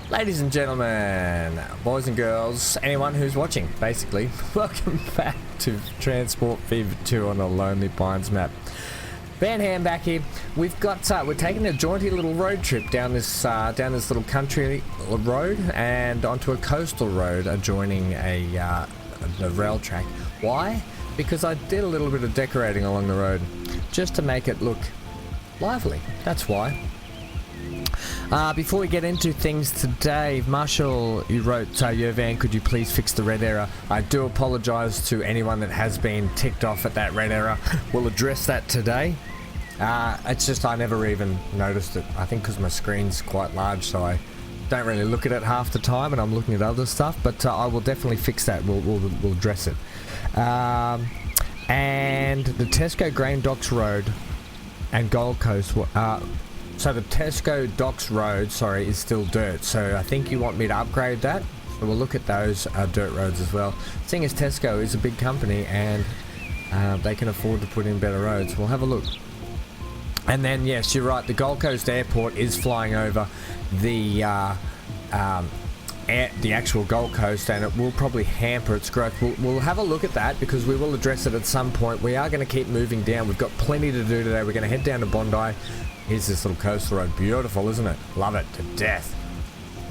Ladies and gentlemen, boys and girls, anyone who's watching, basically, welcome back to Transport Fever 2 on a Lonely Pines map. Van Ham back here. We've got we're taking a jaunty little road trip down this little country road and onto a coastal road adjoining a rail track. Why? Because I did a little bit of decorating along the road just to make it look lively. That's why. Before we get into things today, Marshall, you wrote, yo Van, could you please fix the red error? I do apologise to anyone that has been ticked off at that red error. We'll address that today. It's just I never even noticed it. I think because my screen's quite large, so I don't really look at it half the time and I'm looking at other stuff, but I will definitely fix that. We'll address it. And the Tesco Grain Docks Road and Gold Coast so the Tesco Docks Road, sorry, is still dirt. So I think you want me to upgrade that. So we'll look at those dirt roads as well. Seeing as Tesco is a big company and they can afford to put in better roads, we'll have a look. And then, yes, you're right, the Gold Coast Airport is flying over the actual Gold Coast, and it will probably hamper its growth. We'll have a look at that because we will address it at some point. We are going to keep moving down. We've got plenty to do today. We're going to head down to Bondi. Here's this little coastal road. Beautiful, isn't it? Love it to death.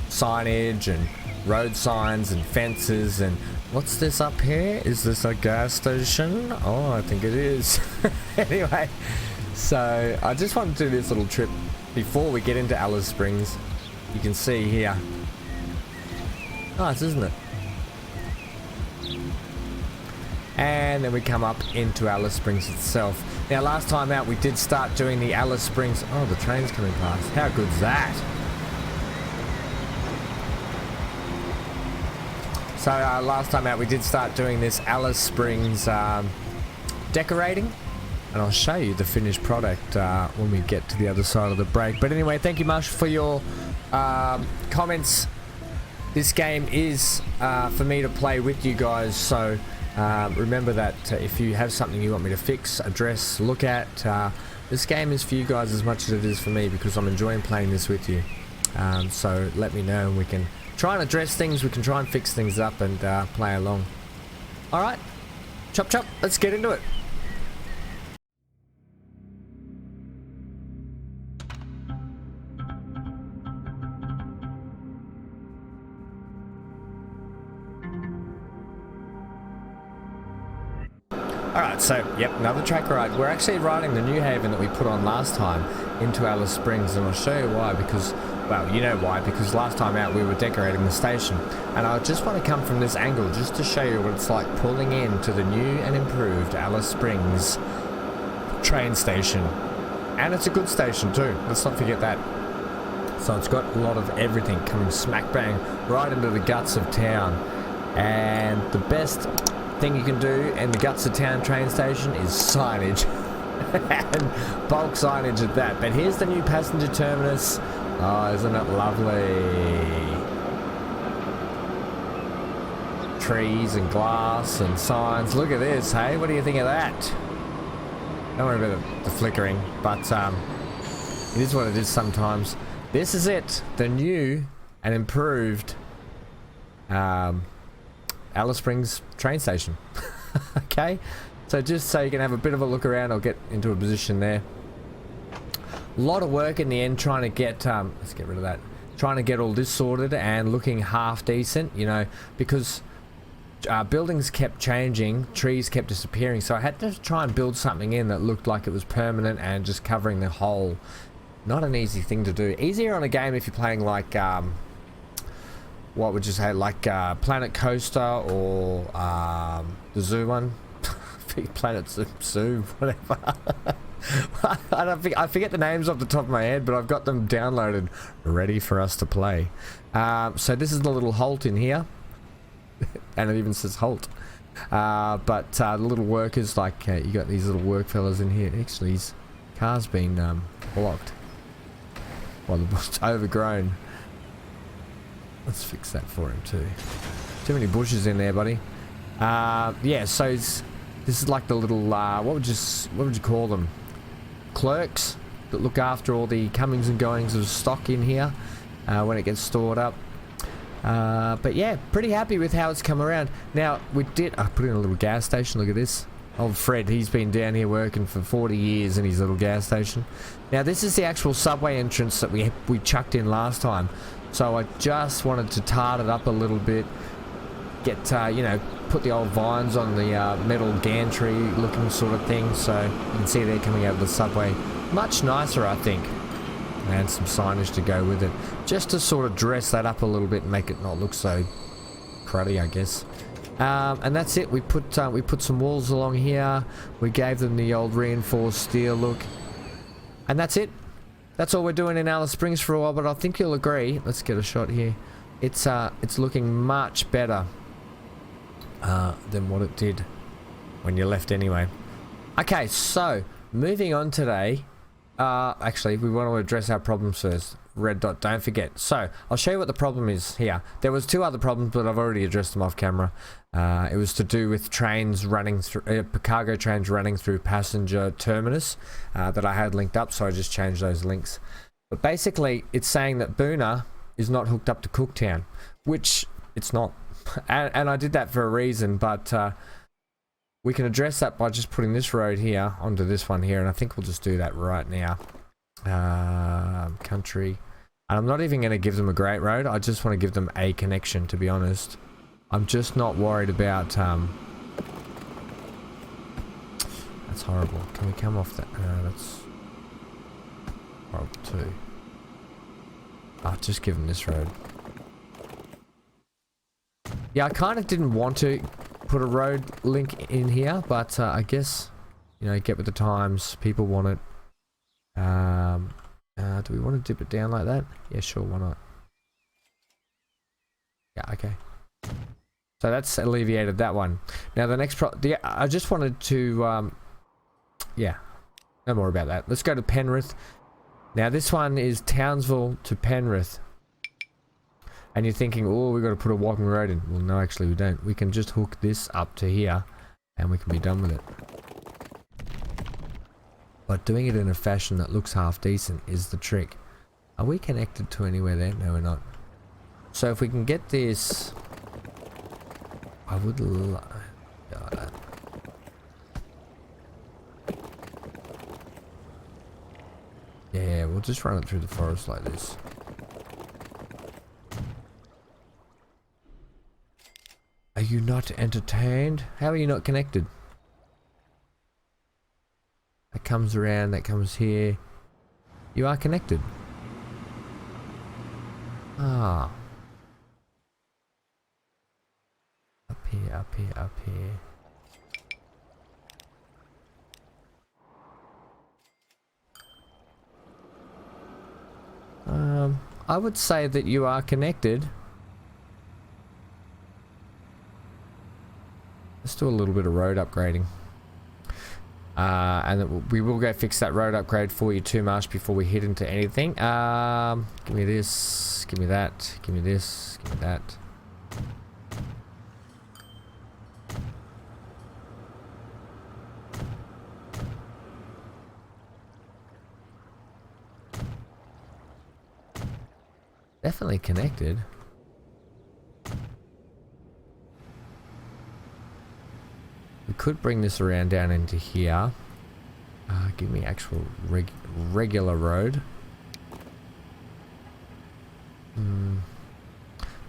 Signage and road signs and fences. And what's this up here? Is this a gas station? Oh, I think it is. Anyway, so I just wanted to do this little trip before we get into Alice Springs. You can see here. Nice, isn't it? And then we come up into Alice Springs itself. Now, last time out, we did start doing the Alice Springs. Oh, the train's coming past. How good's that? So, last time out, we did start doing this Alice Springs decorating. And I'll show you the finished product when we get to the other side of the break. But anyway, thank you, Marshall, for your comments. This game is for me to play with you guys, so remember that if you have something you want me to fix, address, look at, this game is for you guys as much as it is for me because I'm enjoying playing this with you. So let me know and we can try and address things, we can try and fix things up and play along. Alright, chop chop, let's get into it. Alright, so, yep, another track ride. We're actually riding the New Haven that we put on last time into Alice Springs, and I'll show you why, because, well, you know why, because last time out we were decorating the station, and I just want to come from this angle just to show you what it's like pulling in to the new and improved Alice Springs train station. And it's a good station too, let's not forget that. So it's got a lot of everything coming smack bang right into the guts of town, and the best thing you can do in the guts of town train station is signage and bulk signage at that. But here's the new passenger terminus. Oh, isn't it lovely? Trees and glass and signs. Look at this, hey, what do you think of that? Don't worry about the flickering, but it is what it is sometimes. This is it, the new and improved Alice Springs train station. Okay, so just so you can have a bit of a look around, I'll get into a position there. A lot of work in the end trying to get let's get rid of that, trying to get all this sorted and looking half decent, you know, because buildings kept changing, trees kept disappearing, so I had to try and build something in that looked like it was permanent and just covering the whole. Not an easy thing to do. Easier on a game if you're playing like what would you say, like Planet Coaster or the Zoo one? Planet Zoo, whatever. I forget the names off the top of my head, but I've got them downloaded, ready for us to play. So this is the little Holt in here, and it even says Holt. But the little workers, like you got these little work fellas in here. Actually, his car's been blocked. Well, it's overgrown. Let's fix that for him too. Too many bushes in there, buddy. Yeah, so this is like the little what would you call them? Clerks that look after all the comings and goings of stock in here when it gets stored up. But yeah, pretty happy with how it's come around. Now, I put in a little gas station. Look at this. Old Fred, he's been down here working for 40 years in his little gas station. Now, this is the actual subway entrance that we chucked in last time. So I just wanted to tart it up a little bit. Get, you know, put the old vines on the metal gantry looking sort of thing. So you can see they're coming out of the subway. Much nicer, I think. And some signage to go with it. Just to sort of dress that up a little bit and make it not look so cruddy, I guess. And that's it. We put some walls along here. We gave them the old reinforced steel look. And that's it. That's all we're doing in Alice Springs for a while, but I think you'll agree. Let's get a shot here. It's looking much better than what it did when you left anyway. Okay, so moving on today. Actually, we want to address our problems first. Red dot, don't forget. So, I'll show you what the problem is here. There was 2 other problems, but I've already addressed them off camera. It was to do with trains running through, cargo trains running through passenger terminus that I had linked up, so I just changed those links. But basically, it's saying that Boona is not hooked up to Cooktown, which it's not. And I did that for a reason, but we can address that by just putting this road here onto this one here, and I think we'll just do that right now. Country. And I'm not even going to give them a great road. I just want to give them a connection, to be honest. I'm just not worried about that's horrible. Can we come off that? That's horrible too. I'll just give them this road. Yeah, I kind of didn't want to put a road link in here, but I guess, you know, get with the times. People want it. Do we want to dip it down like that? Yeah, sure, why not? Yeah, okay. So that's alleviated that one. Now the next I just wanted to, yeah, no more about that. Let's go to Penrith. Now this one is Townsville to Penrith. And you're thinking, oh, we've got to put a walking road in. Well, no, actually we don't. We can just hook this up to here and we can be done with it. But doing it in a fashion that looks half decent is the trick. Are we connected to anywhere there? No, we're not. So if we can get this, I would yeah, we'll just run it through the forest like this. Are you not entertained? How are you not connected? That comes around, that comes here. You are connected. Ah. Up here, up here, up here. I would say that you are connected. Let's do a little bit of road upgrading. And we will go fix that road upgrade for you too, Marsh, before we hit into anything. Give me this, give me that, give me this, give me that. Definitely connected. We could bring this around down into here. Give me actual regular road. Yeah,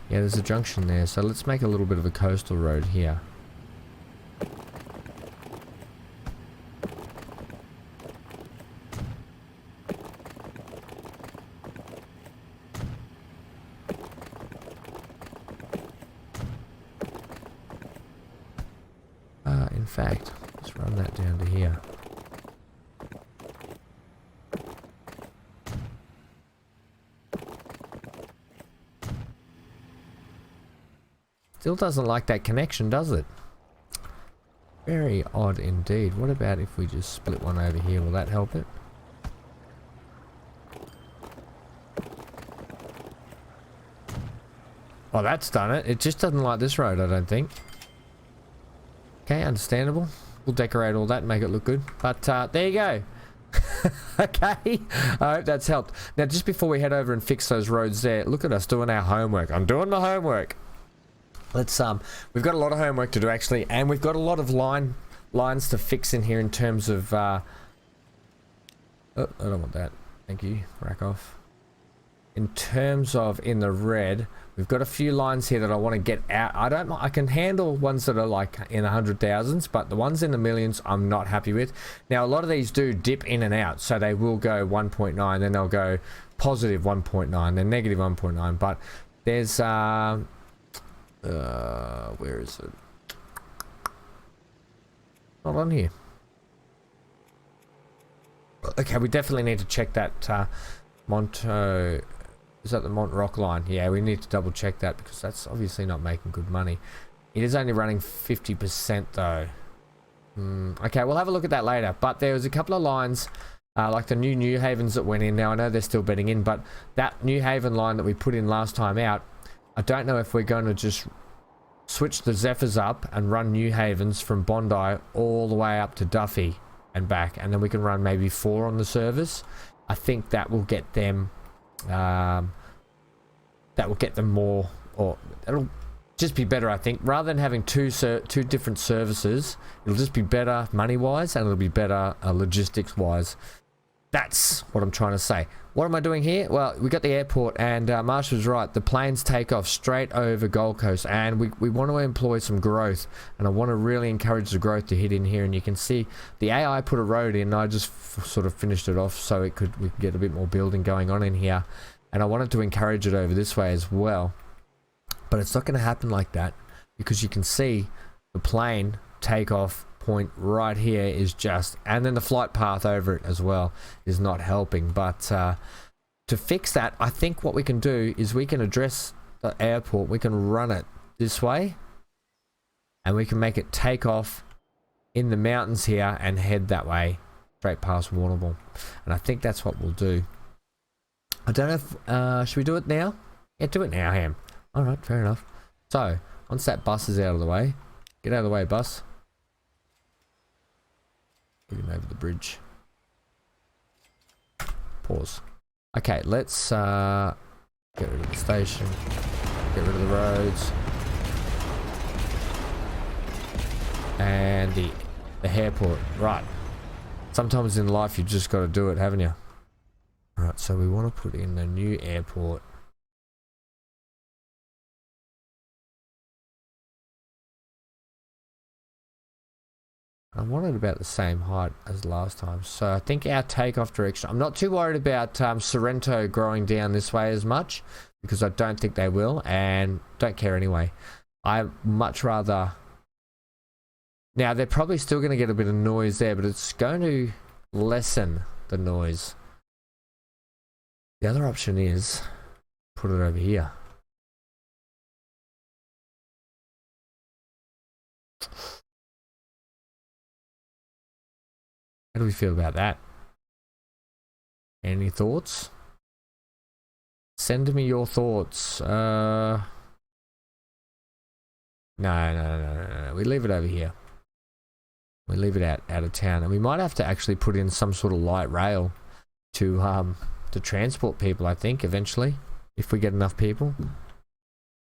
there's a junction there, so let's make a little bit of a coastal road here. In fact, let's run that down to here. Still doesn't like that connection, does it? Very odd indeed. What about if we just split one over here? Will that help it? Oh, that's done it. It just doesn't like this road, I don't think. Okay, understandable. We'll decorate all that and make it look good. But there you go. Okay, I hope that's helped. Now, just before we head over and fix those roads there, look at us doing our homework. I'm doing my homework. Let's we've got a lot of homework to do actually, and we've got a lot of lines to fix in here in terms of oh, I don't want that. Thank you. Rack off. In terms of in the red, we've got a few lines here that I want to get out. I can handle ones that are like in the 100,000s, but the ones in the millions I'm not happy with. Now a lot of these do dip in and out, so they will go 1.9, then they'll go positive 1.9, then negative 1.9. But there's where is it? Not on here. Okay, we definitely need to check that Monto. Is that the Mont Rock line? Yeah, we need to double check that because that's obviously not making good money. It is only running 50% though. Okay, we'll have a look at that later. But there was a couple of lines like the New Havens that went in. Now I know they're still bedding in, but that New Haven line that we put in last time out, I don't know if we're going to just switch the Zephyrs up and run New Havens from Bondi all the way up to Duffy and back, and then we can run maybe 4 on the servers. I think that will get them more, or it'll just be better. I think rather than having two different services, it'll just be better money wise, and it'll be better logistics wise. That's what I'm trying to say. What am I doing here? Well, we got the airport, and Marshall's right. The planes take off straight over Gold Coast, and we want to employ some growth, and I want to really encourage the growth to hit in here. And you can see the AI put a road in, and I just sort of finished it off so we could get a bit more building going on in here. And I wanted to encourage it over this way as well, but it's not going to happen like that because you can see the plane takeoff point right here is just, and then the flight path over it as well is not helping. But to fix that, I think what we can do is we can address the airport, we can run it this way, and we can make it take off in the mountains here and head that way straight past Warrnambool. And I think that's what we'll do. I don't know if should we do it now? Yeah, do it now, Ham. Alright, fair enough. So once that bus is out of the way, get out of the way, bus. Put him over the bridge. Pause. Okay, let's get rid of the station. Get rid of the roads. And the airport. Right. Sometimes in life you just got to do it, haven't you? Right, so we want to put in the new airport. I want it about the same height as last time. So I think our takeoff direction, I'm not too worried about Sorrento growing down this way as much because I don't think they will, and don't care anyway. I much rather, now they're probably still going to get a bit of noise there, but it's going to lessen the noise. The other option is put it over here. How do we feel about that? Any thoughts? Send me your thoughts. No. We leave it over here. We leave it out of town, and we might have to actually put in some sort of light rail to transport people. I think eventually, if we get enough people.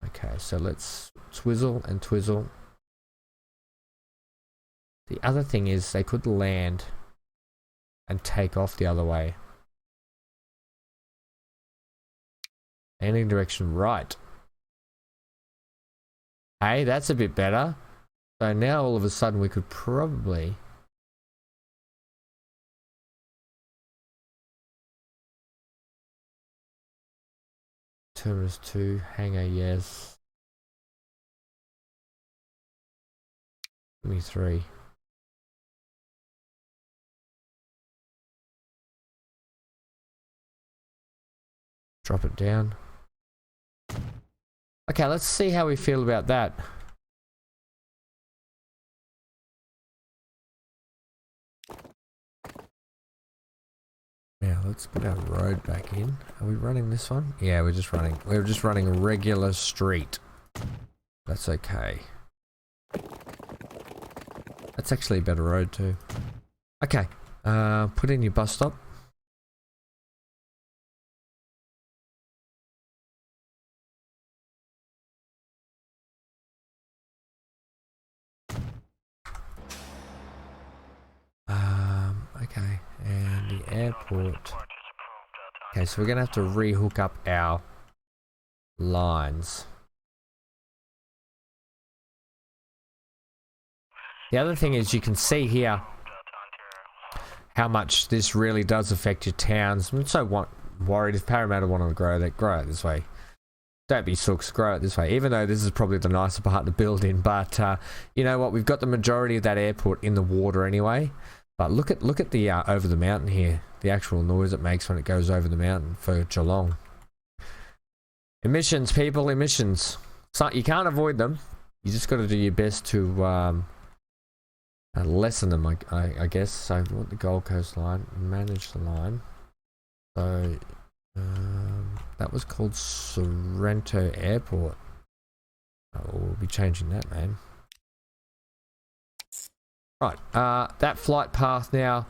Okay, so let's twizzle and twizzle. The other thing is they could land and take off the other way. Landing direction right. Hey, that's a bit better. So now all of a sudden we could probably Terminus 2, hangar, yes. Give me 3. Drop it down. Okay, let's see how we feel about that. Now let's put our road back in. Are we running this one? Yeah, we're just running a regular street. That's okay. That's actually a better road too. Okay. Put in your bus stop. Okay, and the airport. Okay, so we're gonna have to re-hook up our lines. The other thing is you can see here how much this really does affect your towns. I'm so worried if Parramatta want to grow it this way. Don't be sooks, grow it this way. Even though this is probably the nicer part to build in, but you know what? We've got the majority of that airport in the water anyway. But look at the over the mountain here. The actual noise it makes when it goes over the mountain for Geelong. Emissions, people, emissions. So you can't avoid them. You just got to do your best to lessen them, I guess. So what the Gold Coast line, manage the line. So that was called Sorrento Airport. Oh, we'll be changing that name. Right, that flight path now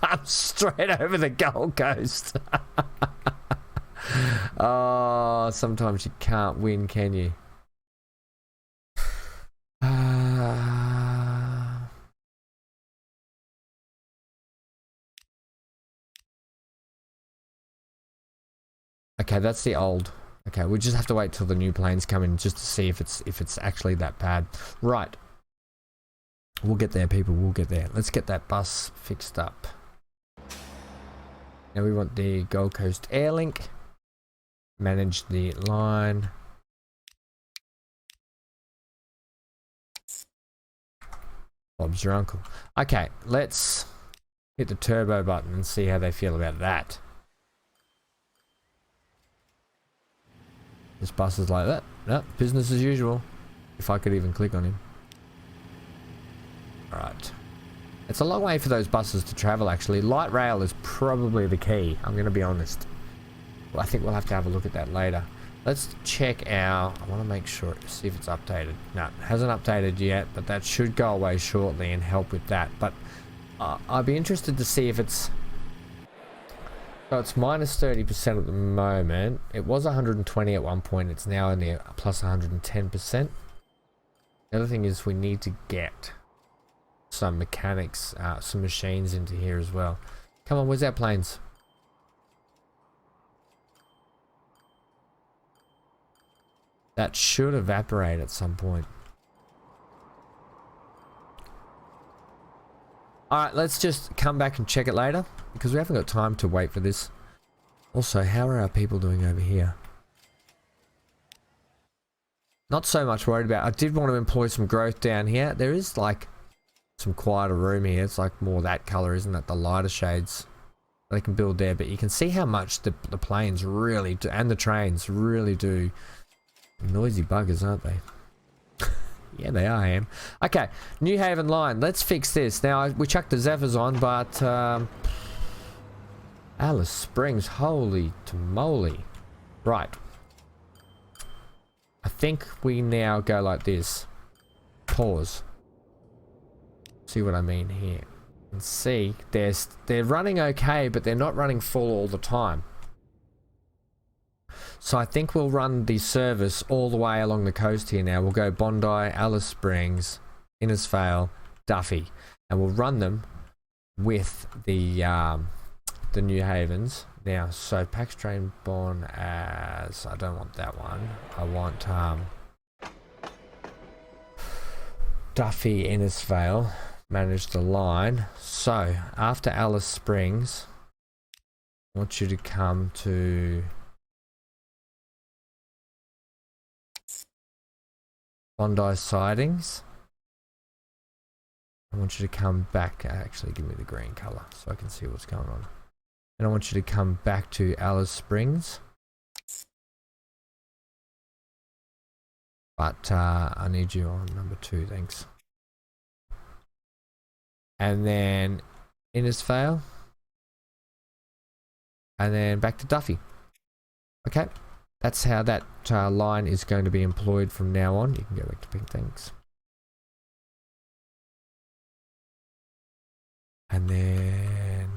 comes straight over the Gold Coast. Oh, sometimes you can't win, can you? Okay, that's the old. Okay, we just have to wait till the new planes come in just to see if it's actually that bad. Right. We'll get there, people. We'll get there. Let's get that bus fixed up. Now we want the Gold Coast Airlink. Manage the line. Bob's your uncle. Okay, let's hit the turbo button and see how they feel about that. This bus is like that. No, business as usual. If I could even click on him. Alright. It's a long way for those buses to travel actually. Light rail is probably the key. I'm going to be honest. Well, I think we'll have to have a look at that later. Let's check our... I want to make sure, see if it's updated. No, it hasn't updated yet, but that should go away shortly and help with that. But I'd be interested to see if it's... So it's minus 30% at the moment. It was 120 at one point. It's now only plus 110%. The other thing is we need to get some mechanics, some machines into here as well. Come on, where's our planes? That should evaporate at some point. Alright, let's just come back and check it later, because we haven't got time to wait for this. Also, how are our people doing over here? Not so much worried about. I did want to employ some growth down here. There is like some quieter room here. It's like more that color, isn't it? The lighter shades. They can build there, but you can see how much the planes really do, and the trains really do. Noisy buggers, aren't they? Yeah, they are, Ham. Okay, New Haven line. Let's fix this. Now, we chucked the Zephyrs on, but... Alice Springs, holy moly. Right. I think we now go like this. Pause. See what I mean here. And see, they're running okay, but they're not running full all the time. So I think we'll run the service all the way along the coast here now. We'll go Bondi, Alice Springs, Innisfail, Duffy. And we'll run them with the New Havens. Now, so Pax Train Bon as... I don't want that one. I want Duffy, Innisfail. Manage the line. So, after Alice Springs, I want you to come to... Bondi Sidings. I want you to come back. Actually, give me the green colour so I can see what's going on. And I want you to come back to Alice Springs. But I need you on number 2, thanks. And then Innisfail. And then back to Duffy. Okay. That's how that line is going to be employed from now on. You can go back to pink, thanks. And then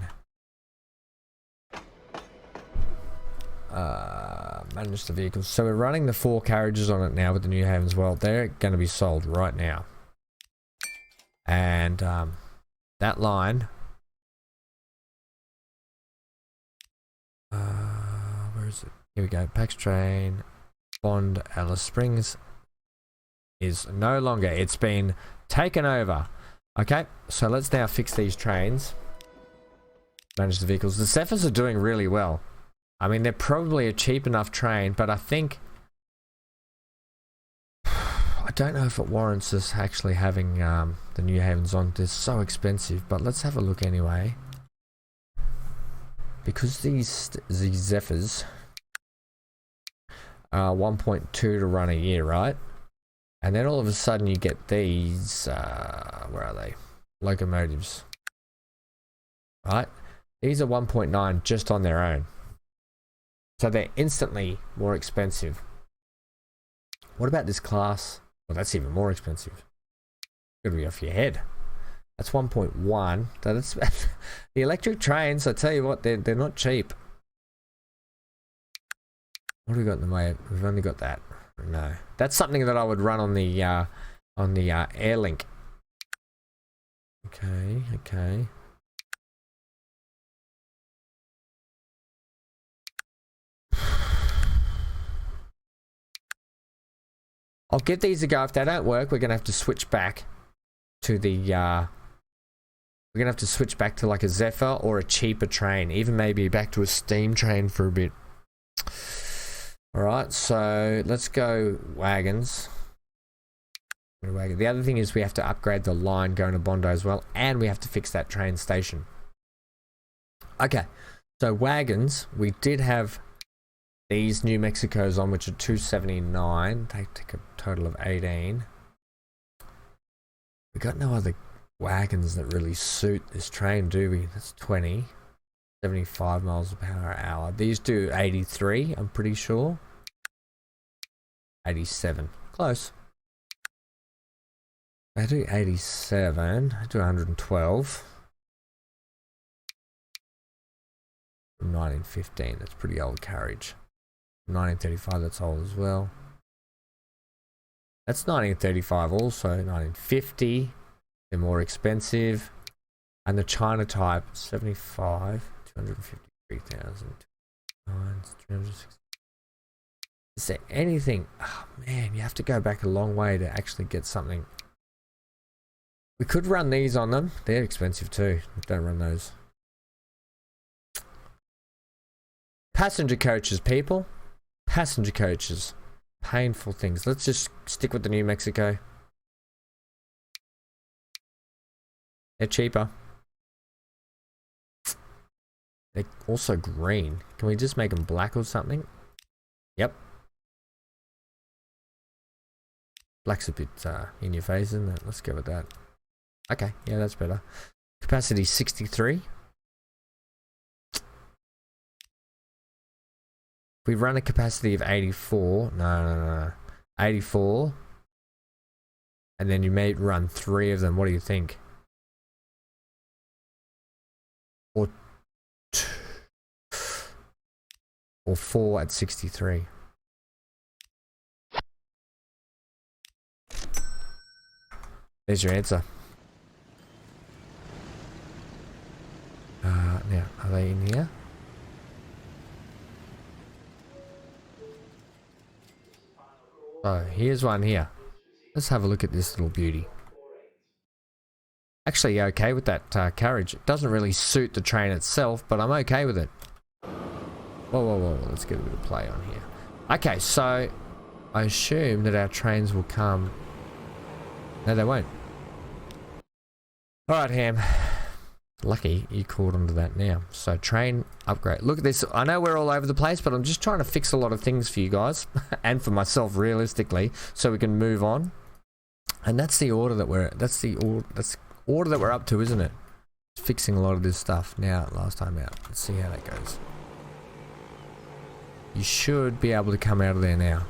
manage the vehicles. So we're running the 4 carriages on it now with the New Havens. Well, they're going to be sold right now. And that line, where is it? Here we go. Pax Train, Bond, Alice Springs is no longer. It's been taken over. Okay, so let's now fix these trains. Manage the vehicles. The Zephyrs are doing really well. I mean, they're probably a cheap enough train, but I think... I don't know if it warrants us actually having the New Havens on. They're so expensive, but let's have a look anyway. Because these Zephyrs are 1.2 to run a year, right? And then all of a sudden you get these, where are they? Locomotives. Right? These are 1.9 just on their own. So they're instantly more expensive. What about this class? Well, that's even more expensive. Gotta be off your head. That's 1.1. That's the electric trains, I tell you what, they're not cheap. What do we got in the way? We've only got that. No. That's something that I would run on the Airlink. Okay, okay. I'll give these a go. If they don't work, we're gonna have to switch back to the we're gonna have to switch back to like a Zephyr or a cheaper train, even maybe back to a steam train for a bit. Alright, so let's go Wagons. The other thing is we have to upgrade the line going to Bondi as well, and we have to fix that train station. Okay, so Wagons, we did have these New Mexicos on, which are 279. They take a total of 18. We got no other wagons that really suit this train, do we? That's 20. 75 miles per hour. These do 83, I'm pretty sure. 87. Close. They do 87. I do 112. 1915. That's pretty old carriage. 1935, that's old as well. That's 1935 also. 1950. They're more expensive. And the China type, 75. 253,000. 360. Is there anything? Oh man, you have to go back a long way to actually get something. We could run these on them. They're expensive too. Don't run those. Passenger coaches, people. Passenger coaches. Painful things. Let's just stick with the New Mexico. They're cheaper. They're also green. Can we just make them black or something? Yep. Black's a bit in your face, isn't it? Let's go with that. Okay, yeah, that's better. Capacity 63. We run a capacity of 84. No. 84. And then you may run 3 of them. What do you think? Or 4 at 63. There's your answer. Now, are they in here? So, here's one here. Let's have a look at this little beauty. Actually, okay with that carriage. It doesn't really suit the train itself, but I'm okay with it. Whoa. Let's get a bit of play on here. Okay, so I assume that our trains will come. No, they won't. Alright, Ham. Lucky you caught onto that now. So, train upgrade. Look at this. I know we're all over the place, but I'm just trying to fix a lot of things for you guys. And for myself, realistically. So we can move on. And that's the order that we're... That's the order that we're up to, isn't it? Fixing a lot of this stuff now, last time out. Let's see how that goes. You should be able to come out of there now.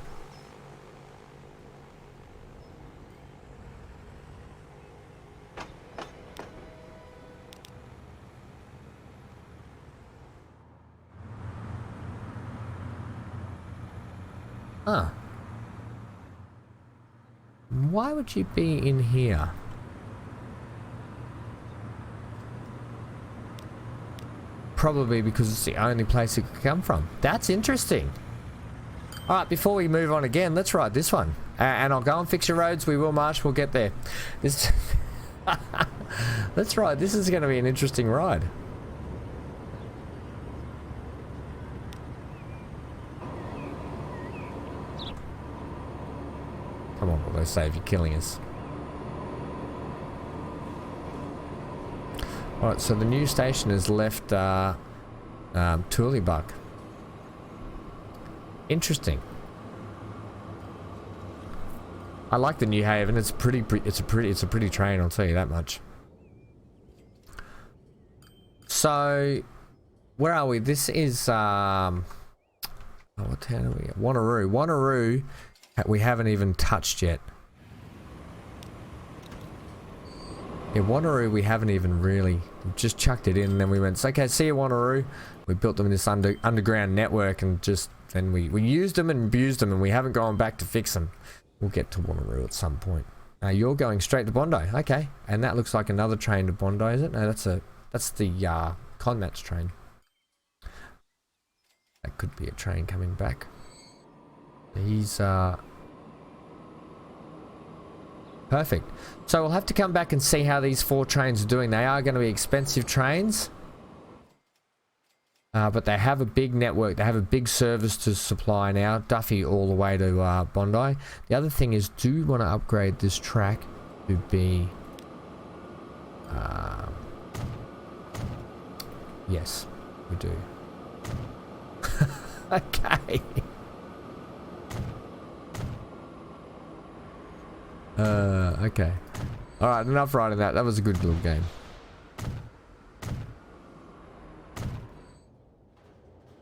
Huh. Why would you be in here? Probably because it's the only place it could come from. That's interesting. Alright, before we move on again, let's ride this one. And I'll go and fix your roads. We will march. We'll get there. This let's ride. This is going to be an interesting ride. Come on, what they say if you're killing us. Alright, so the new station has left Tooleybuck. Interesting. I like the New Haven. It's a pretty train, I'll tell you that much. So, where are we? This is oh, what town are we at? Wanneroo. Wanneroo, we haven't even touched yet. Yeah, Wanneroo, we haven't even really just chucked it in, and then we went, okay, see you, Wanneroo. We built them in this underground network, and just then we used them and abused them, and we haven't gone back to fix them. We'll get to Wanneroo at some point. You're going straight to Bondi, okay? And that looks like another train to Bondi, is it? No, that's the Conmatch train. That could be a train coming back. He's perfect. So we'll have to come back and see how these 4 trains are doing. They are going to be expensive trains. But they have a big network. They have a big service to supply now. Duffy all the way to Bondi. The other thing is, do we want to upgrade this track to be... yes, we do. Okay. Okay. Alright, enough riding that. That was a good little game.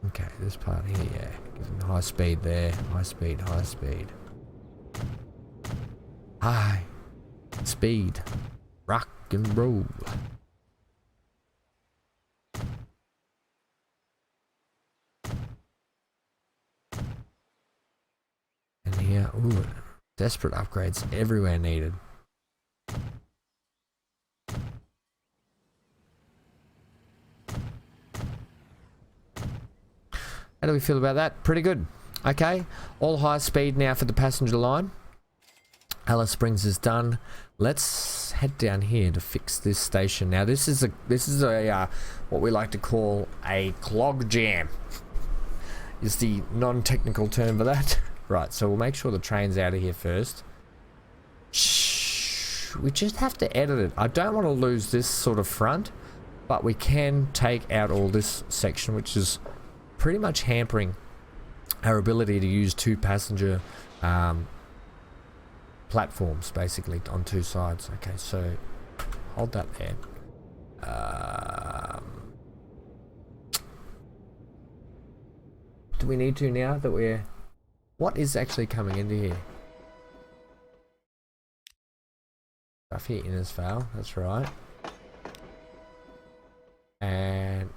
Okay, this part here, yeah. Give them high speed there. High speed, high speed. High speed. Rock and roll. And here, ooh, desperate upgrades everywhere needed. How do we feel about that? Pretty good. Okay, all high speed now for the passenger line. Alice Springs is done. Let's head down here to fix this station. Now this is a what we like to call a clog jam. Is the non-technical term for that. Right, so we'll make sure the train's out of here first. Shh, we just have to edit it. I don't want to lose this sort of front, but we can take out all this section, which is pretty much hampering our ability to use 2 passenger platforms, basically, on 2 sides. Okay, so hold that there. Do we need to now that we're... What is actually coming into here? Stuff here, Innisfail, that's right. And...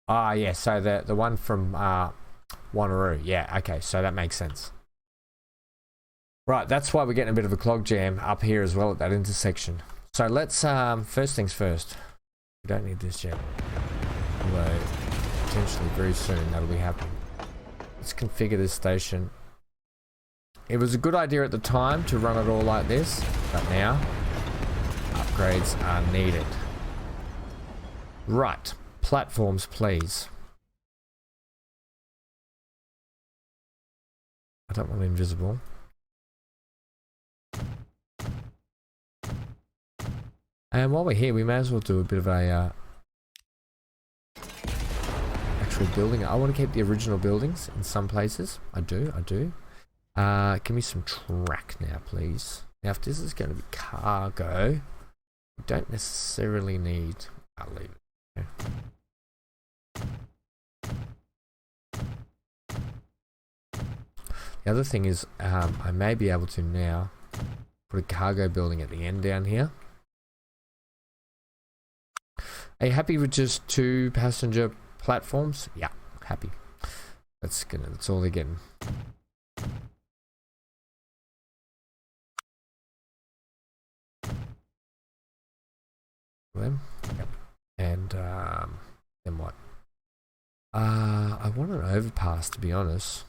ah, yeah, so the one from Wanneroo. Yeah, okay, so that makes sense. Right, that's why we're getting a bit of a clog jam up here as well at that intersection. So let's, first things first. We don't need this yet. Although, potentially very soon that'll be happening. Let's configure this station. It was a good idea at the time to run it all like this, but now upgrades are needed. Right, platforms please. I don't want invisible. And while we're here, we may as well do a bit of a actual building. I want to keep the original buildings in some places. I do. Give me some track now, please. Now, if this is going to be cargo, we don't necessarily need... I'll leave it. Okay. The other thing is, I may be able to now put a cargo building at the end down here. Are you happy with just 2 passenger platforms? Yeah, happy. That's all they're getting. them. Yep. And then what? I want an overpass, to be honest.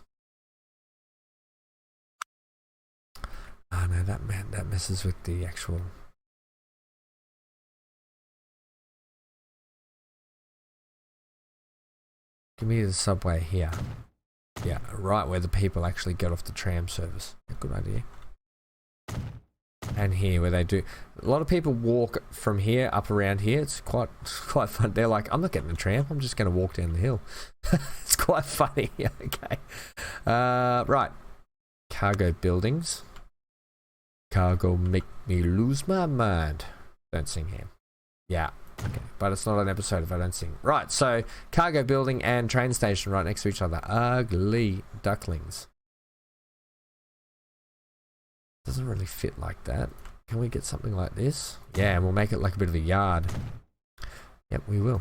Oh no, that messes with the actual. Give me the subway here. Yeah, right where the people actually get off the tram service. Good idea. And here where they do. A lot of people walk from here up around here. It's quite fun. They're like, I'm not getting a tram. I'm just going to walk down the hill. It's quite funny. Okay. Right. Cargo buildings. Cargo make me lose my mind. Don't sing here. Yeah. Okay, but it's not an episode if I don't sing. Right, so cargo building and train station right next to each other. Ugly ducklings. Doesn't really fit like that. Can we get something like this? Yeah, and we'll make it like a bit of a yard. Yep, we will.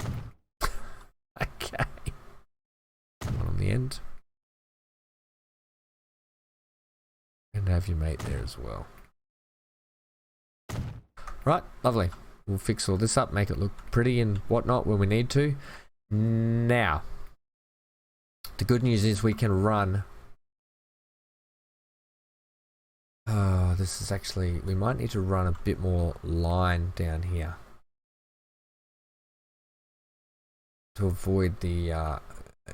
Okay. One on the end. And have your mate there as well. Right, lovely. We'll fix all this up, make it look pretty and whatnot when we need to. Now, the good news is we can run. Oh, this is actually, we might need to run a bit more line down here to avoid the,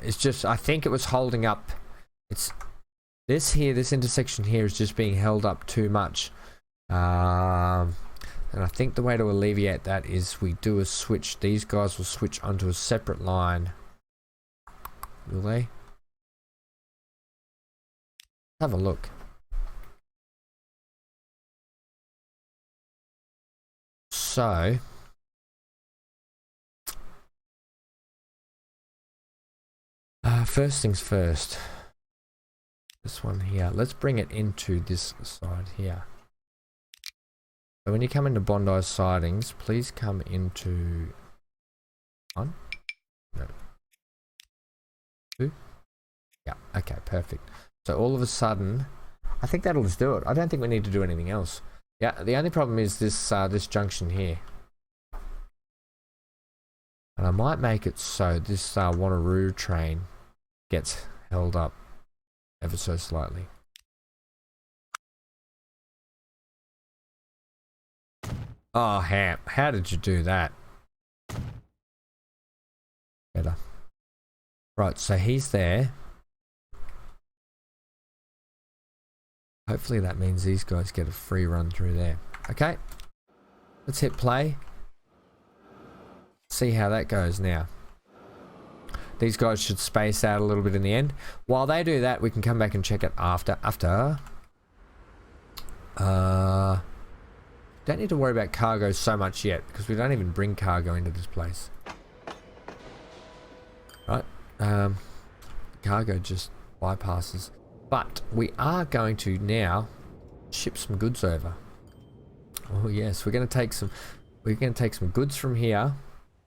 it's just, I think it was holding up, it's this here, this intersection here is just being held up too much. And I think the way to alleviate that is we do a switch. These guys will switch onto a separate line. Will they? Have a look. So, first things first. This one here. Let's bring it into this side here. So when you come into Bondi sidings, please come into 1, no, 2, yeah, okay, perfect. So all of a sudden, I think that'll just do it. I don't think we need to do anything else. Yeah, the only problem is this this junction here. And I might make it so this Wanneroo train gets held up ever so slightly. Oh, Ham, how did you do that? Better. Right, so he's there. Hopefully that means these guys get a free run through there. Okay, let's hit play. See how that goes now. These guys should space out a little bit in the end. While they do that, we can come back and check it after. Don't need to worry about cargo so much yet because we don't even bring cargo into this place. Right, cargo just bypasses. But we are going to now ship some goods over. Oh yes, we're going to take some goods from here.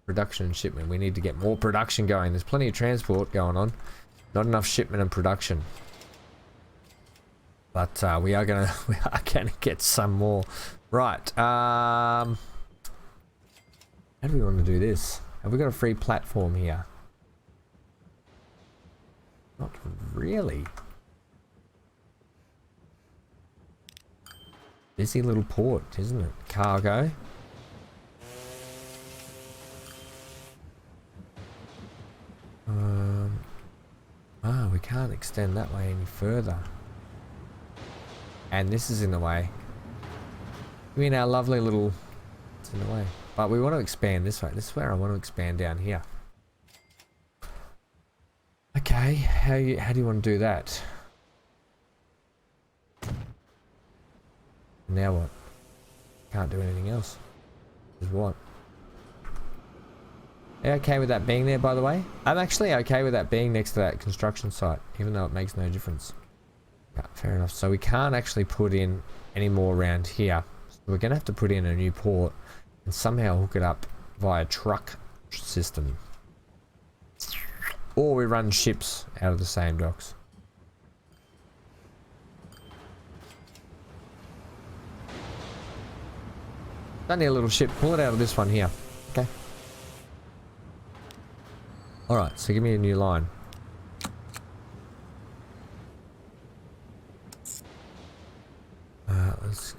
Production and shipment. We need to get more production going. There's plenty of transport going on. Not enough shipment and production. But we are gonna get some more. Right. How do we want to do this? Have we got a free platform here? Not really. Busy little port, isn't it? Cargo. We can't extend that way any further. And this is in the way. I mean, our lovely little... It's in the way. But we want to expand this way. This is where I want to expand down here. Okay, how do you want to do that? Now what? Can't do anything else. Is what? Are you okay with that being there, by the way? I'm actually okay with that being next to that construction site, even though it makes no difference. Yeah, fair enough. So we can't actually put in any more around here. So we're going to have to put in a new port and somehow hook it up via truck system. Or we run ships out of the same docks. Only a little ship. Pull it out of this one here. Alright, so give me a new line.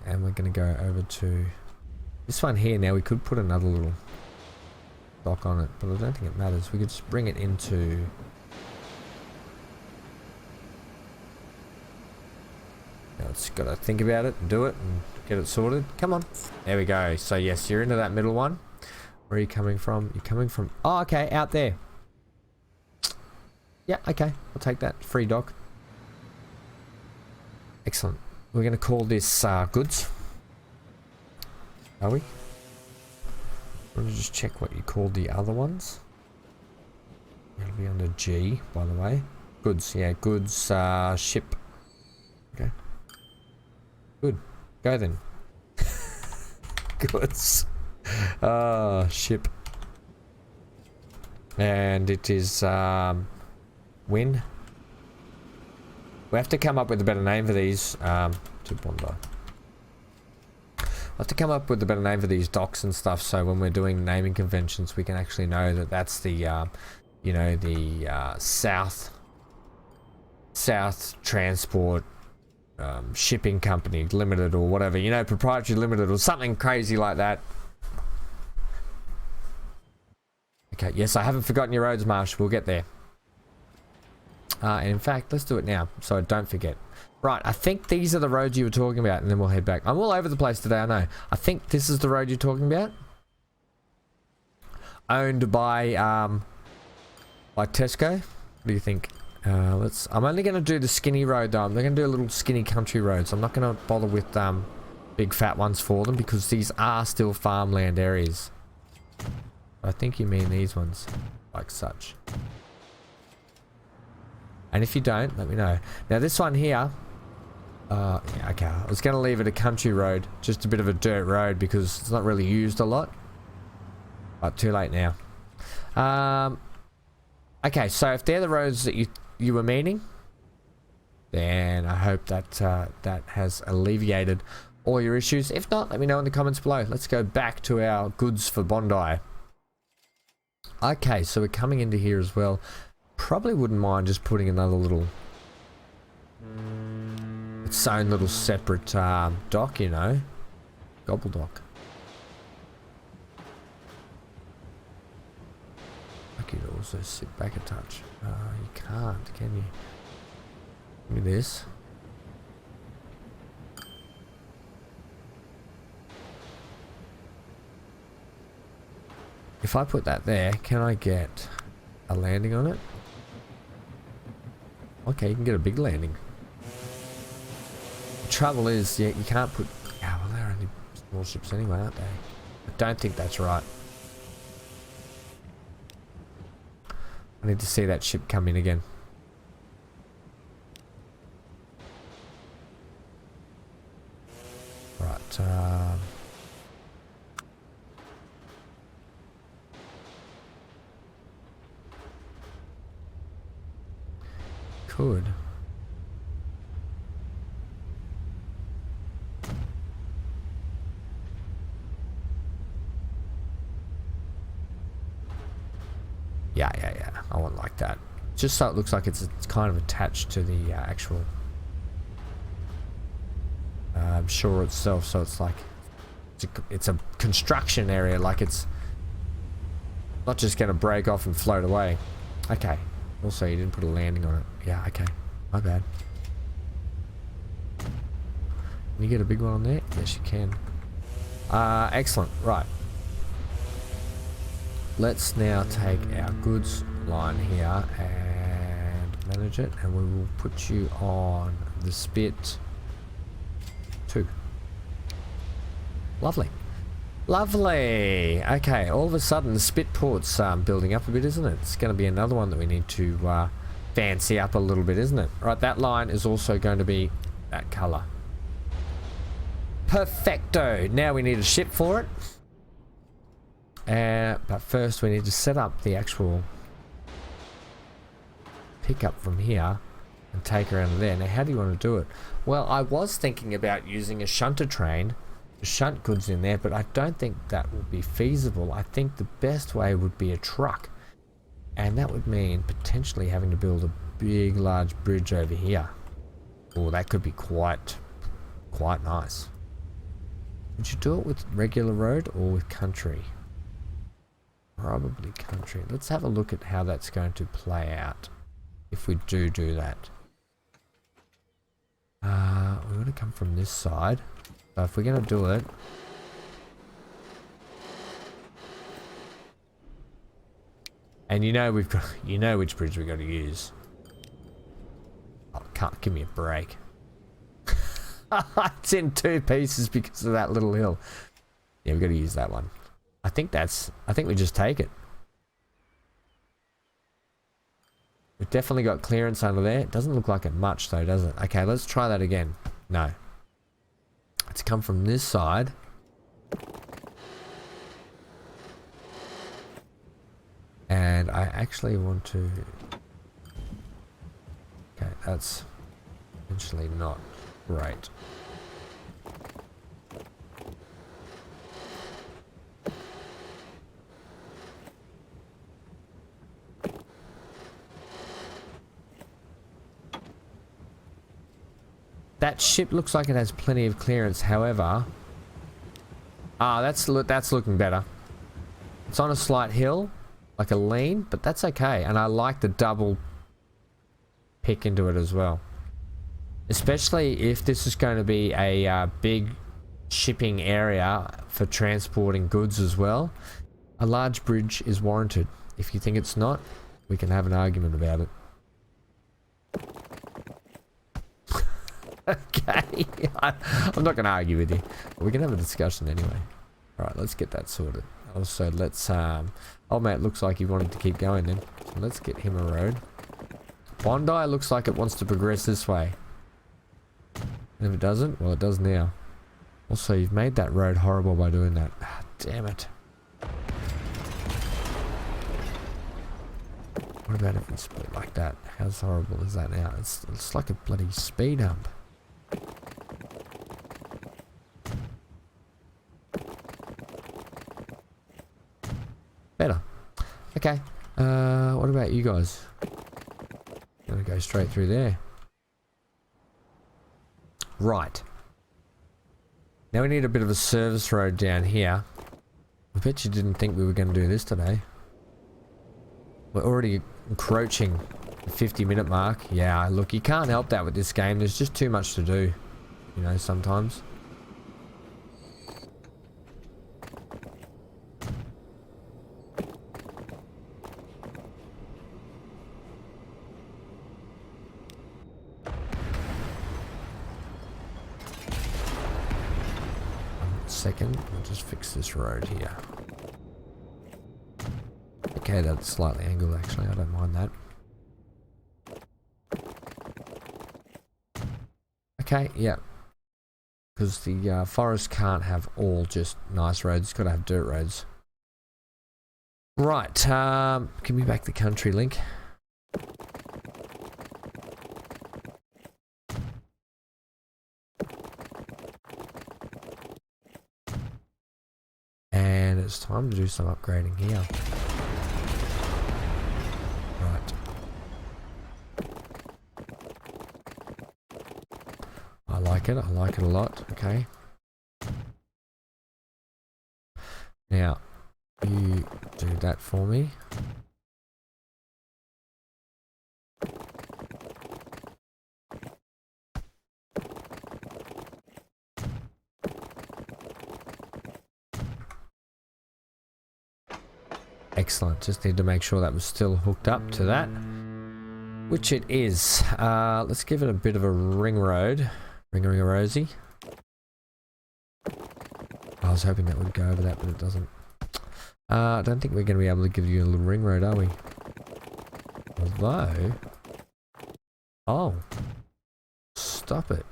And we're going to go over to this one here. Now we could put another little dock on it, but I don't think it matters. We could just bring it into... Now it's got to think about it and do it and get it sorted. Come on. There we go. So yes, you're into that middle one. Where are you coming from? You're coming from... Oh, okay, out there. Yeah, okay. I'll take that. Free dock. Excellent. We're going to call this goods. Are we? Let me just check what you called the other ones. It'll be under G, by the way. Goods, yeah, goods, ship. Okay. Good. Go then. Goods. Ship. And it is, win. We have to come up with a better name for these, to Bondi. We'll have to come up with a better name for these docks and stuff, so when we're doing naming conventions, we can actually know that that's the, you know, the, South Transport, Shipping Company Limited or whatever, you know, Proprietary Limited or something crazy like that. Okay, yes, I haven't forgotten your roads, Marsh. We'll get there. And in fact, let's do it now, so I don't forget. Right, I think these are the roads you were talking about, and then we'll head back. I'm all over the place today, I know. I think this is the road you're talking about. Owned by Tesco. What do you think? I'm only going to do the skinny road, though. I'm going to do a little skinny country road, so I'm not going to bother with big fat ones for them, because these are still farmland areas. I think you mean these ones, like such. And if you don't, let me know. Now this one here, yeah, okay, I was going to leave it a country road, just a bit of a dirt road because it's not really used a lot. But too late now. Okay, so if they're the roads that you were meaning, then I hope that that has alleviated all your issues. If not, let me know in the comments below. Let's go back to our goods for Bondi. Okay, so we're coming into here as well. Probably wouldn't mind just putting another little, its own little separate dock, you know, gobble dock. I could also sit back a touch. You can't, can you? Look at this. If I put that there, can I get a landing on it? Okay, you can get a big landing. The trouble is, yeah, you can't put... Yeah, well, they're only small ships anyway, aren't they? I don't think that's right. I need to see that ship come in again. Right, could. Yeah. I want like that. Just so it looks like it's kind of attached to the actual shore itself. So it's like it's a construction area. Like it's not just going to break off and float away. Okay. Also, you didn't put a landing on it. Yeah, okay. My bad. Can you get a big one on there? Yes, you can. Excellent. Right. Let's now take our goods line here and manage it. And we will put you on the Spit 2. Lovely. Lovely. Okay, all of a sudden the Spit port's building up a bit, isn't it? It's going to be another one that we need to fancy up a little bit, isn't it? Right, that line is also going to be that colour. Perfecto. Now we need a ship for it. But first we need to set up the actual pickup from here and take her out of there. Now, how do you want to do it? Well, I was thinking about using a shunter train to shunt goods in there, but I don't think that will be feasible. I think the best way would be a truck. And that would mean potentially having to build a big, large bridge over here. Oh, that could be quite nice. Would you do it with regular road or with country? Probably country. Let's have a look at how that's going to play out if we do that. We want to come from this side. So if we're going to do it, and you know we've got, you know which bridge we've got to use. Oh, can't give me a break. It's in two pieces because of that little hill. Yeah, we've got to use that one. I think we just take it. We've definitely got clearance under there. It doesn't look like it much though, does it? Okay, let's try that again. No. Let's come from this side. And I actually want to... Okay, that's potentially not great. That ship looks like it has plenty of clearance, however... that's looking better. It's on a slight hill, like a lean, but that's okay. And I like the double pick into it as well. Especially if this is going to be a big shipping area for transporting goods as well. A large bridge is warranted. If you think it's not, we can have an argument about it. Okay, I'm not going to argue with you. We can have a discussion anyway. Alright, let's get that sorted. Also, let's, oh mate, looks like he wanted to keep going then. So let's get him a road. Bondi looks like it wants to progress this way. And if it doesn't, well it does now. Also, you've made that road horrible by doing that. Ah, damn it. What about if we split like that? How horrible is that now? It's like a bloody speed hump. Better. Okay. What about you guys? Gonna go straight through there. Right. Now we need a bit of a service road down here. I bet you didn't think we were going to do this today. We're already encroaching the 50-minute mark. Yeah, look, you can't help that with this game. There's just too much to do, you know, sometimes. Second, I'll just fix this road here. Okay, that's slightly angled actually, I don't mind that. Okay, yeah. Because the forest can't have all just nice roads, it's got to have dirt roads. Right, give me back the country link. And it's time to do some upgrading here. Right. I like it a lot, okay. Now, you do that for me. Excellent, just need to make sure that was still hooked up to that, which it is. Let's give it a bit of a ring road, ring-a-ring-a-rosy. I was hoping that would go over that, but it doesn't. I don't think we're going to be able to give you a little ring road, are we? Although, oh, stop it.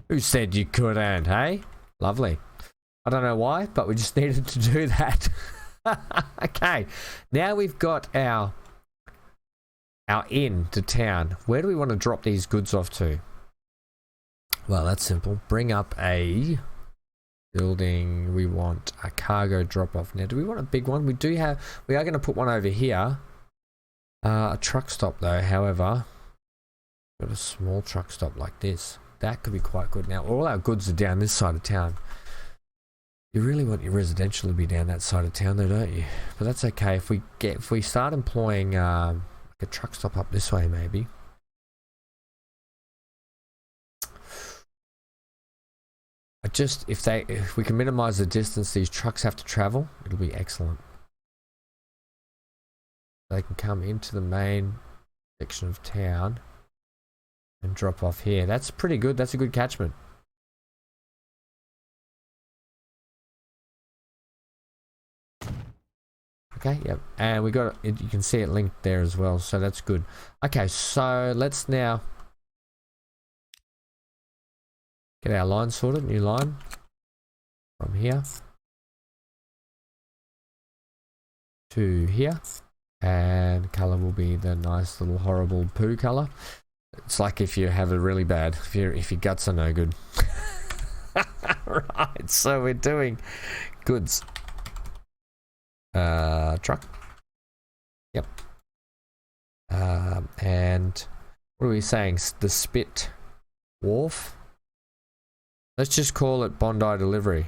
Who said you couldn't, hey? Lovely. I don't know why, but we just needed to do that. Okay, now we've got our our inn to town. Where do we want to drop these goods off to? Well, that's simple. Bring up a building. We want a cargo drop off. Now, do we want a big one? We are going to put one over here. A truck stop though, however, got a small truck stop like this. That could be quite good. Now, all our goods are down this side of town. You really want your residential to be down that side of town though, don't you? But that's okay. If we start employing like a truck stop up this way maybe. If we can minimize the distance these trucks have to travel, it'll be excellent. They can come into the main section of town and drop off here. That's pretty good. That's a good catchment. Okay, yep. And we got it. You can see it linked there as well, so that's good. Okay, so let's now get our line sorted. New line from here to here. And colour will be the nice little horrible poo colour. It's like if you have a really bad, if your guts are no good. Right, so we're doing goods. Truck. Yep. And what are we saying? The Spit Wharf. Let's just call it Bondi Delivery.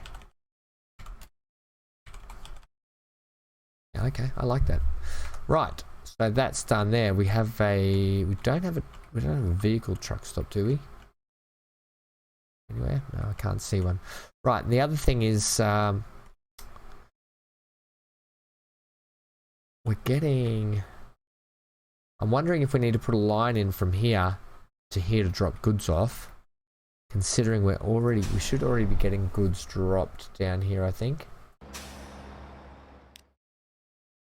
Yeah, okay, I like that. Right, so that's done there. We don't have a vehicle truck stop, do we? Anywhere? No, I can't see one. Right, and the other thing is I'm wondering if we need to put a line in from here to here to drop goods off. Considering we should already be getting goods dropped down here, I think.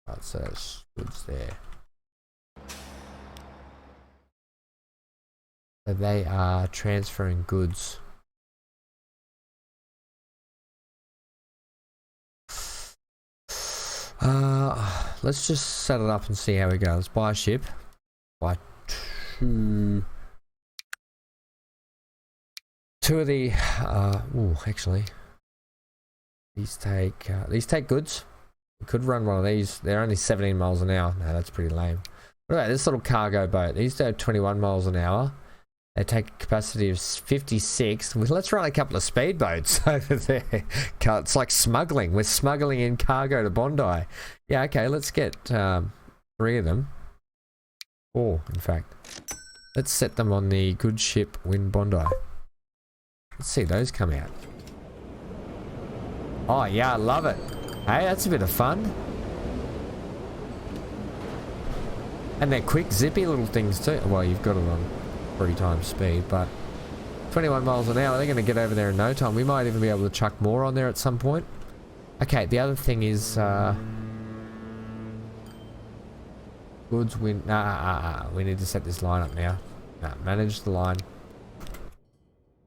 Right, so that's goods there. So they are transferring goods. Let's just set it up and see how we go. Let's buy a ship. Buy two of the actually these take goods. We could run one of these. They're only 17 miles an hour. No, that's pretty lame. What about this little cargo boat? These do 21 miles an hour. They take a capacity of 56. Well, let's run a couple of speedboats over there. It's like smuggling. We're smuggling in cargo to Bondi. Yeah, okay, let's get 3 of them. 4, in fact. Let's set them on the good ship Win Bondi. Let's see those come out. Oh, yeah, I love it. Hey, that's a bit of fun. And they're quick, zippy little things too. Well, you've got it on 3 times speed, but 21 miles an hour, they're going to get over there in no time. We might even be able to chuck more on there at some point. Okay, the other thing is goods win. We need to set this line up now. Manage the line.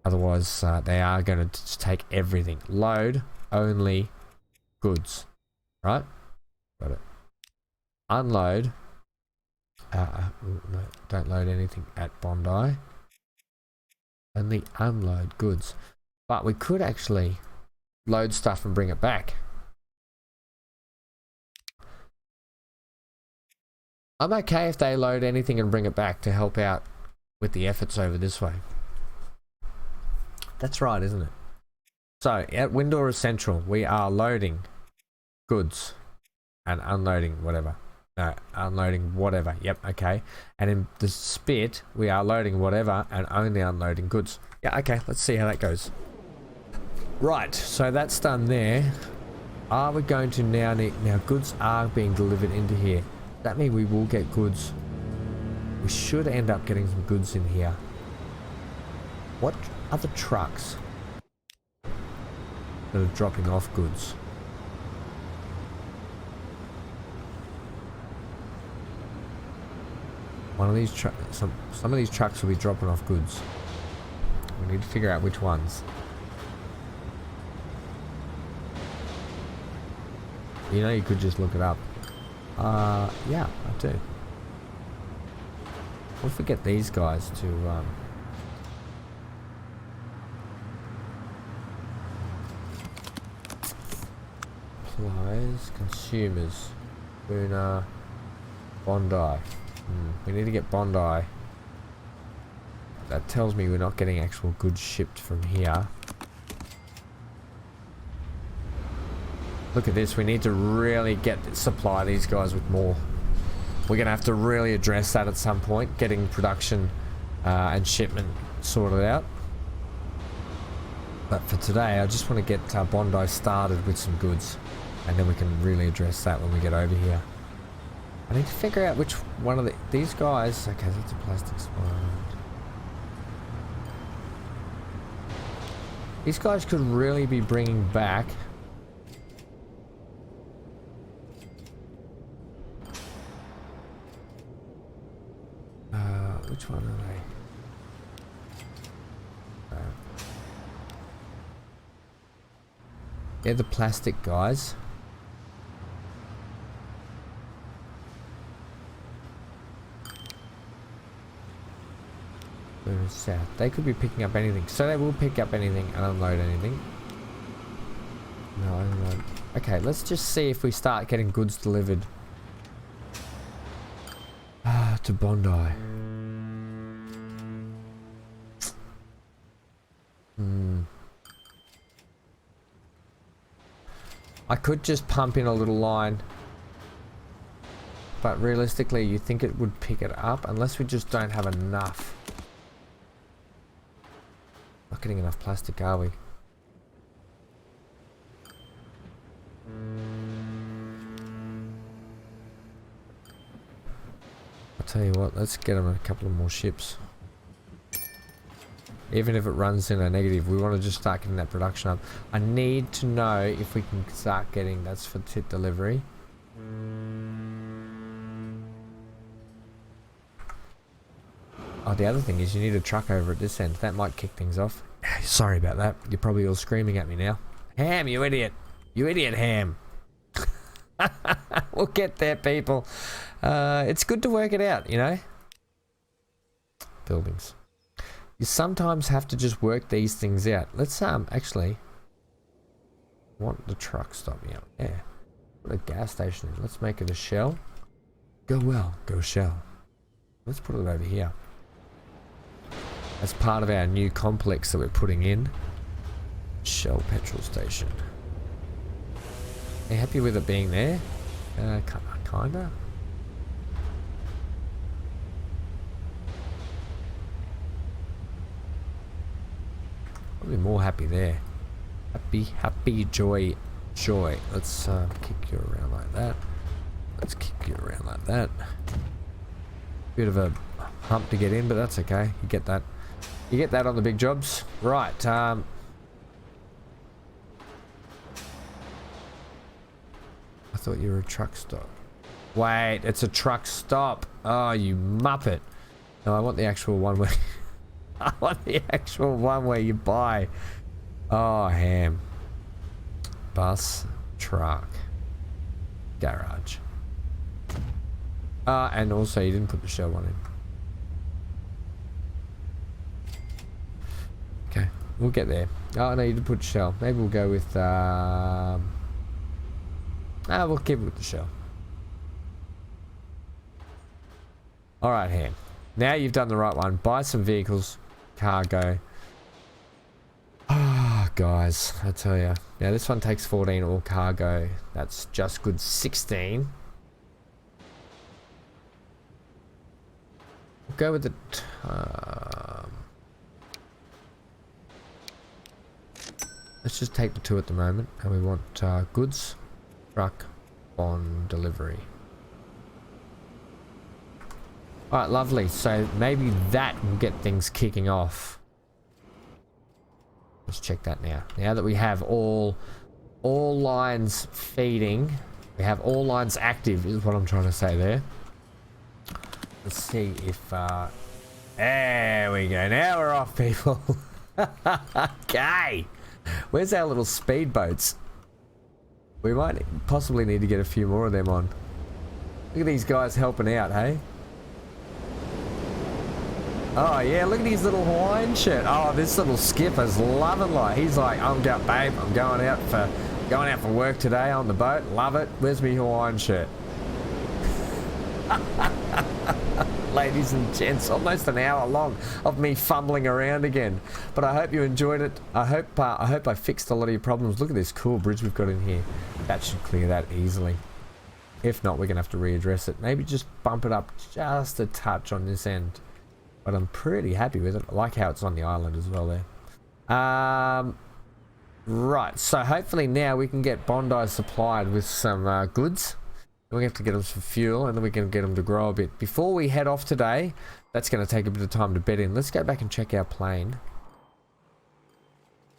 Otherwise, they are going to take everything. Load only goods. Right? Got it. Unload. No, don't load anything at Bondi. Only unload goods. But we could actually load stuff and bring it back. I'm okay if they load anything and bring it back to help out with the efforts over this way. That's right, isn't it? So, at Windor Central, we are loading goods and unloading whatever. No, unloading whatever. Yep, okay. And in the Spit, we are loading whatever and only unloading goods. Yeah, okay, let's see how that goes. Right, so that's done there. Are we going to now need... Now, goods are being delivered into here. That means we will get goods. We should end up getting some goods in here. What other trucks that are dropping off goods? One of these some of these trucks will be dropping off goods. We need to figure out which ones. You know, you could just look it up. Yeah, I do. What if we get these guys to supplies, consumers, Boona, Bondi. We need to get Bondi. That tells me we're not getting actual goods shipped from here. Look at this, we need to really supply these guys with more. We're gonna have to really address that at some point, getting production and shipment sorted out. But for today, I just want to get Bondi started with some goods, and then we can really address that when we get over here. I need to figure out which one of these guys. Okay, that's a plastic spine. These guys could really be bringing back. Which one are they? They're the plastic guys. Where is South? They could be picking up anything. So they will pick up anything and unload anything. No, unload. Okay, let's just see if we start getting goods delivered to Bondi. I could just pump in a little line, but realistically you think it would pick it up unless we just don't have enough. Not getting enough plastic, are we? I'll tell you what, let's get them a couple of more ships. Even if it runs in a negative, we want to just start getting that production up. I need to know if we can start getting, that's for tit delivery. Oh, the other thing is you need a truck over at this end. That might kick things off. Sorry about that. You're probably all screaming at me now. Ham, you idiot. You idiot, Ham. We'll get there, people. It's good to work it out, you know? Buildings. You sometimes have to just work these things out. Let's actually want the truck stop me out. Yeah. Put a gas station in. Let's make it a Shell. Go well, go Shell. Let's put it over here. As part of our new complex that we're putting in. Shell petrol station. Are you happy with it being there? Kinda. Probably more happy there. Happy, joy. Let's kick you around like that. Let's kick you around like that. Bit of a hump to get in, but that's okay. You get that. You get that on the big jobs. Right. I thought you were a truck stop. Wait, it's a truck stop. Oh, you muppet. No, I want the actual one where... I want the actual one where you buy. Oh, Ham. Bus, truck, garage. And also you didn't put the Shell one in. Okay, we'll get there. Oh no, you didn't put Shell. Maybe we'll go with we'll keep it with the Shell. Alright, Ham. Now you've done the right one. Buy some vehicles. Cargo. Ah, guys, I tell you. Now this one takes 14 all cargo. That's just good 16. We'll go with the... let's just take the 2 at the moment. And we want goods, truck, bond, delivery. Alright, lovely. So maybe that will get things kicking off. Let's check that now. Now that we have all lines feeding, we have all lines active is what I'm trying to say there. Let's see if there we go. Now we're off, people. Okay. Where's our little speedboats? We might possibly need to get a few more of them on. Look at these guys helping out, hey? Oh yeah, look at his little Hawaiian shirt. Oh, this little skipper's loving life. He's like, I'm going, babe, I'm going out for work today on the boat. Love it. Where's my Hawaiian shirt? Ladies and gents, almost an hour long of me fumbling around again. But I hope you enjoyed it. I hope I fixed a lot of your problems. Look at this cool bridge we've got in here. That should clear that easily. If not, we're gonna have to readdress it. Maybe just bump it up just a touch on this end. But I'm pretty happy with it. I like how it's on the island as well there. Right, so hopefully now we can get Bondi supplied with some goods. We have to get them some fuel, and then we can get them to grow a bit. Before we head off today, that's going to take a bit of time to bed in. Let's go back and check our plane.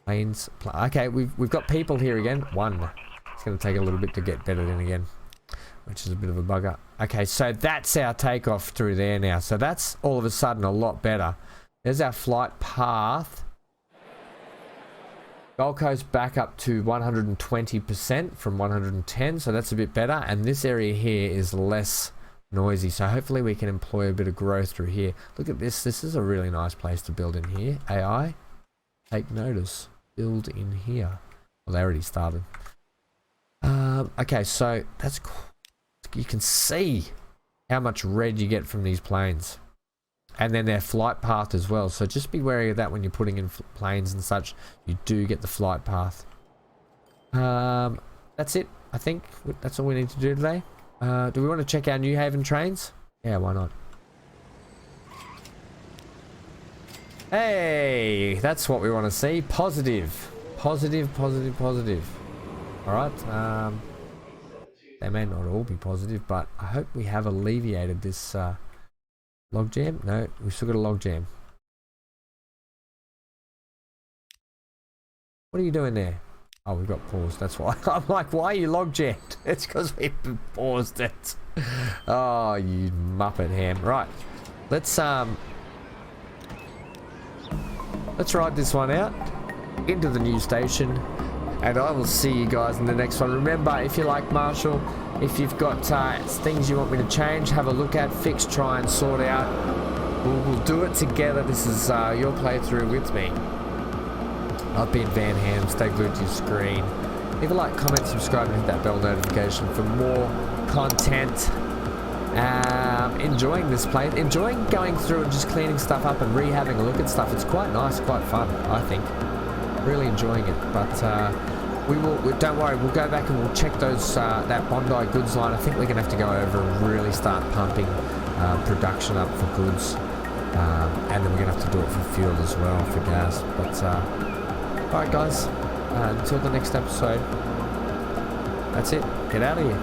Okay, we've got people here again. One. It's going to take a little bit to get bedded in again, which is a bit of a bugger. Okay, so that's our takeoff through there now. So that's all of a sudden a lot better. There's our flight path. Gold Coast back up to 120% from 110, so that's a bit better. And this area here is less noisy, so hopefully we can employ a bit of growth through here. Look at this. This is a really nice place to build in here. AI, take notice. Build in here. Well, they already started. Okay, so that's cool. You can see how much red you get from these planes. And then their flight path as well. So just be wary of that when you're putting in planes and such. You do get the flight path. That's it. I think that's all we need to do today. Do we want to check our New Haven trains? Yeah, why not? Hey, that's what we want to see. Positive. Positive, positive, positive. Alright. They may not all be positive, but I hope we have alleviated this... log jam? No, we've still got a log jam. What are you doing there? Oh, we've got paused. That's why. I'm like, why are you log jammed? It's because we paused it. Oh, you muppet ham. Right. Let's ride this one out into the new station, and I will see you guys in the next one. Remember, if you like Marshall, if you've got things you want me to change, have a look at, fix, try and sort out, we'll do it together. This is your playthrough with me. I've been Van Ham. Stay glued to your screen. Leave a like, comment, subscribe, and hit that bell notification for more content. Enjoying this play, enjoying going through and just cleaning stuff up and rehabbing a look at stuff. It's quite nice, quite fun, I think. Really enjoying it. But don't worry, we'll go back and we'll check those that Bondi goods line. I think we're gonna have to go over and really start pumping production up for goods, and then we're gonna have to do it for fuel as well, for gas. But all right, guys, until the next episode, that's it. Get out of here.